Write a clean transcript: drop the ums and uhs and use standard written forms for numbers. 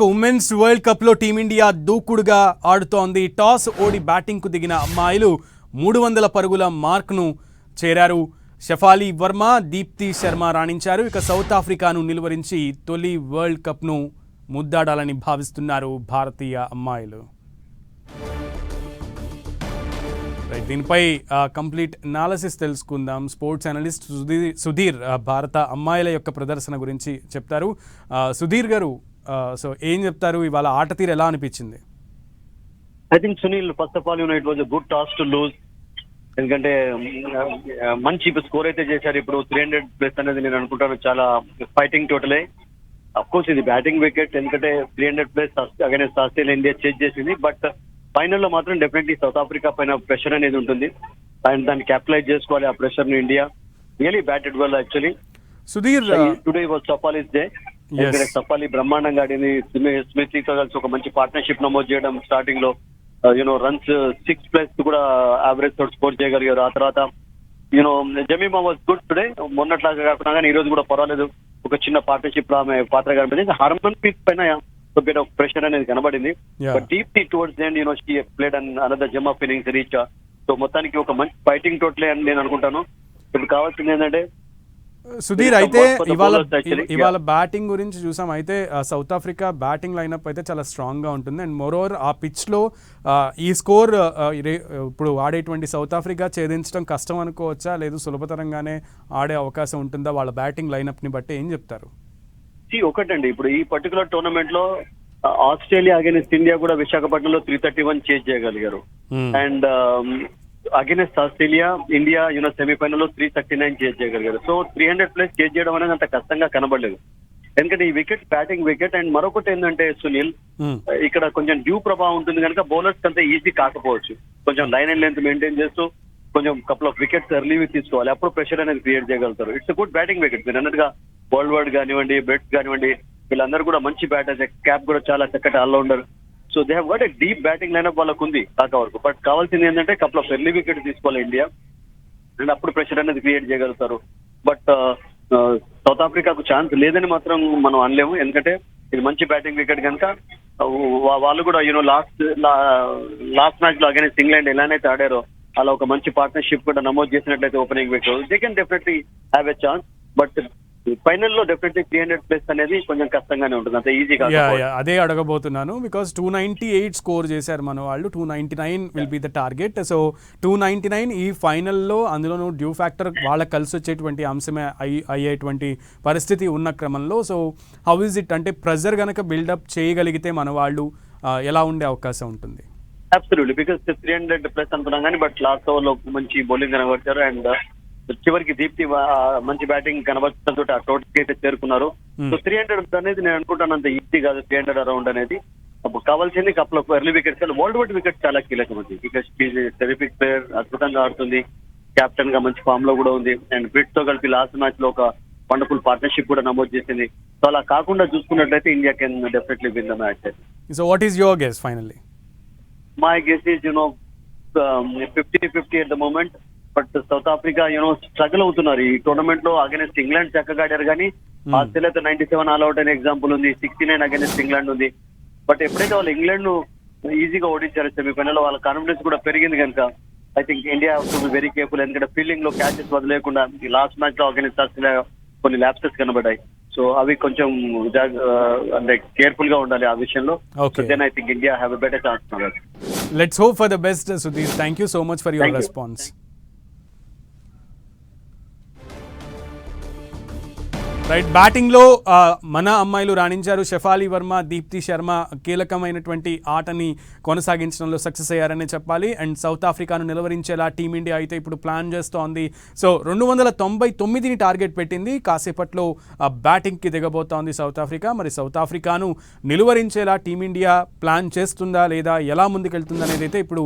Women's world cup లో team India దూకుడుగా ఆడుతోంది. Toss ఓడి batting కు దిగిన అమ్మాయిలు 300 పరుగుల మార్క్ ను చేరారు. షఫాలి వర్మ, దీప్తి శర్మ రాణించారు. ఇక సౌత్ ఆఫ్రికాను నిలువరించి తొలి వరల్డ్ కప్ ను ముద్దాడాలని భావిస్తున్నారు భారతీయ అమ్మాయిలు. దీనిపై కంప్లీట్ అనాలిసిస్ తెలుసుకుందాం. స్పోర్ట్స్ అనలిస్ట్ సుధీర్ భారత అమ్మాయిల యొక్క ప్రదర్శన గురించి చెప్తారు. సుధీర్ గారు, సో ఏం చెప్తారు, ఇవాళ ఆట తీరు ఎలా అనిపించింది? I think Sunil, first of all it was a good toss to lose. ఎందుకంటే మంచి స్కోర్ అయితే చేశారు. ఇప్పుడు 300+ అనేది నేను అనుకుంటాను చాలా ఫైటింగ్ టోటలే. అఫ్ కోర్స్ ఇది బ్యాటింగ్ వికెట్, ఎందుకంటే 300+ అగైన్స్ ఆస్ట్రేలియా ఇండియా చేజ్ చేసింది. బట్ ఫైనల్లో మాత్రం డెఫినెట్లీ సౌత్ ఆఫ్రికా పైన ప్రెషర్ అనేది ఉంటుంది అండ్ దాన్ని క్యాపిటలైజ్ చేసుకోవాలి. ఆ ప్రెషర్ ని India really batted well actually. Sudheer, today was Shafali's day. Shafali బ్రహ్మాండంగా ఆడింది. స్మితీతో కలిసి ఒక మంచి పార్ట్నర్షిప్ నమోదు చేయడం, స్టార్టింగ్ లో రన్స్ 6+ కూడా యావరేజ్ తోటి స్కోర్ చేయగలిగారు. ఆ తర్వాత జమీమా వాజ్ గుడ్ టుడే. మొన్నట్లాగా కాకుండా కానీ ఈ రోజు కూడా పర్వాలేదు, ఒక చిన్న పార్ట్నర్షిప్ ఆమె పాత్ర కనబడింది. హార్మన్ ప్రీత్ పైన బిట్ ఆఫ్ ప్రెషర్ అనేది కనబడింది. But deeply towards the end she played another Jammu of innings reach. So మొత్తానికి ఒక మంచి ఫైటింగ్ టోటలే అని నేను అనుకుంటాను. ఇప్పుడు కావాల్సింది ఏంటంటే సుధీర్, అయితే ఇవాళ బ్యాటింగ్ గురించి చూసాం. అయితే సౌత్ ఆఫ్రికా బ్యాటింగ్ లైనప్ అయితే చాలా స్ట్రాంగ్ గా ఉంటుంది. అండ్ మోరోవర్ ఆ పిచ్ లో ఈ స్కోర్ ఇప్పుడు ఆడేటువంటి సౌత్ ఆఫ్రికా ఛేదించడం కష్టం అనుకోవచ్చా, లేదు సులభతరంగానే ఆడే అవకాశం ఉంటుందా వాళ్ళ బ్యాటింగ్ లైనప్ ని బట్టి? ఏం చెప్తారు? ఒకటండి, ఇప్పుడు ఈ పర్టికులర్ టోర్నమెంట్ లో ఆస్ట్రేలియా అగైన్స్ ఇండియా కూడా విశాఖపట్నంలో 331 చేజ్ చేయగలిగారు. And against Australia India semi-final లో 339 చేజ్ చేయగలిగారు. సో 300+ చేజ్ చేయడం అనేది అంత కష్టంగా కనబడలేదు, ఎందుకంటే ఈ వికెట్ బ్యాటింగ్ వికెట్. అండ్ మరొకటి ఏంటంటే సునీల్, ఇక్కడ కొంచెం డ్యూ ప్రభావం ఉంటుంది కనుక బౌలర్స్ అంత ఈజీ కాకపోవచ్చు. కొంచెం లైన్ అండ్ లెంత్ మెయింటైన్ చేస్తూ కొంచెం కపుల్ ఆఫ్ వికెట్స్ ఎర్లీ తీసుకోవాలి, అప్పుడు ప్రెషర్ అనేది క్రియేట్ చేయగలుగుతారు. It's good batting wicket. మీరు అన్నట్టుగా వరల్డ్ కానివ్వండి, బెట్స్ కానివ్వండి, వీళ్ళందరూ కూడా మంచి బ్యాటర్స్. క్యాప్ కూడా చాలా చక్కటి allrounder. So they have got a deep batting lineup వాళ్ళకు ఉంది కాక వరకు. బట్ కావాల్సింది ఏంటంటే కపుల్ ఆఫ్ ఎర్లీ వికెట్ తీసుకోవాలి ఇండియా, అండ్ అప్పుడు ప్రెషర్ అనేది క్రియేట్ చేయగలుగుతారు. బట్ సౌత్ ఆఫ్రికాకు ఛాన్స్ లేదని మాత్రం మనం అనలేము, ఎందుకంటే ఇది మంచి బ్యాటింగ్ వికెట్ కనుక వాళ్ళు కూడా లాస్ట్ మ్యాచ్ లో అగైన్స్ ఇంగ్లాండ్ ఎలానైతే ఆడారో అలా ఒక మంచి పార్ట్నర్షిప్ కూడా నమోదు చేసినట్లయితే opening wicket they can definitely have a chance. But ఫైనల్లో డెఫినెట్లీ 300+ అనేది కొంచెం కష్టంగానే ఉంటుంది, అంత ఈజీగా. అదే అడగబోతున్నాను, బికాస్ 298 స్కోర్ చేశారు మన వాళ్ళు. 299 will be the target. So 299 ఈ ఫైనల్లో, అందులోనూ డ్యూ ఫ్యాక్టర్ వాళ్ళకి కలిసి వచ్చేటువంటి అంశమే అయ్యేటువంటి పరిస్థితి ఉన్న క్రమంలో, సో హౌ ఇస్ ఇట్, అంటే ప్రెజర్ గనక బిల్డప్ చేయగలిగితే మన వాళ్ళు ఎలా ఉండే అవకాశం ఉంటుంది? అబ్సల్యూట్లీ, బికాస్ 300+ అనుకున్నాం కానీ బట్ లాస్ట్ ఓవర్ లో మంచి బౌలింగ్ కనబడతారు. అండ్ చివరికి దీప్తి మంచి బ్యాటింగ్ కనబడుతుందో ఆ టోటల్ అయితే చేరుకున్నారు. సో 300 అనేది నేను అనుకుంటాను అంత ఈజీ కాదు. 300 అరౌండ్ అనేది కావాల్సింది couple of early wickets. World wide wicket చాలా కీలకం ఉంది. టెరిఫిక్ ప్లేయర్, అద్భుతంగా ఆడుతుంది, కెప్టెన్ గా మంచి ఫామ్ లో కూడా ఉంది. అండ్ బ్రిట్ తో కలిపి లాస్ట్ మ్యాచ్ లో ఒక వండర్ఫుల్ పార్ట్నర్షిప్ కూడా నమోదు చేసింది. సో అలా కాకుండా చూసుకున్నట్లయితే India can definitely win the match. So what is your guess finally? My guess is 50-50 at the moment. But south Africa struggle అవుతున్నారు ఈ టోర్నమెంట్ లో. అగైన్స్ ఇంగ్లాండ్ చక్కగా ఆడారు కానీ ఆస్ట్రేలియాతో 97 ఆల్అౌట్ అనే ఎగ్జాంపుల్ ఉంది, 69 అగైన్స్ ఇంగ్లాండ్ ఉంది. బట్ ఎప్పుడైతే వాళ్ళు ఇంగ్లాండ్ ను ఈజీగా ఓడించారు సెమీఫైనల్ లో, వాళ్ళ కాన్ఫిడెన్స్ కూడా పెరిగింది కనుక I think India to be very careful. ఎందుకంటే ఫీల్డింగ్ లో క్యాచెస్ వదిలేకుండా ఈ లాస్ట్ మ్యాచ్ లో అగైన్స్ ఆస్ట్రేలియా కొన్ని ల్యాప్సెస్ కనబడ్డాయి. సో అవి కొంచెం అంటే కేర్ఫుల్ గా ఉండాలి ఆ విషయంలో. Then I think India have a better chance. Let's hope for the best. Sudheer, thank you so much for your response. Right, బ్యాటింగ్లో మన అమ్మాయిలు రాణించారు. షఫాలి వర్మ, దీప్తి శర్మ కీలకమైనటువంటి ఆటని కొనసాగించడంలో సక్సెస్ అయ్యారని చెప్పాలి. అండ్ సౌత్ ఆఫ్రికాను నిలవరించేలా టీమిండియా అయితే ఇప్పుడు ప్లాన్ చేస్తోంది. సో 299ని టార్గెట్ పెట్టింది. కాసేపట్లో బ్యాటింగ్కి దిగబోతోంది సౌత్ ఆఫ్రికా. మరి సౌత్ ఆఫ్రికాను నిలువరించేలా టీమిండియా ప్లాన్ చేస్తుందా లేదా, ఎలా ముందుకెళ్తుందనేది అయితే ఇప్పుడు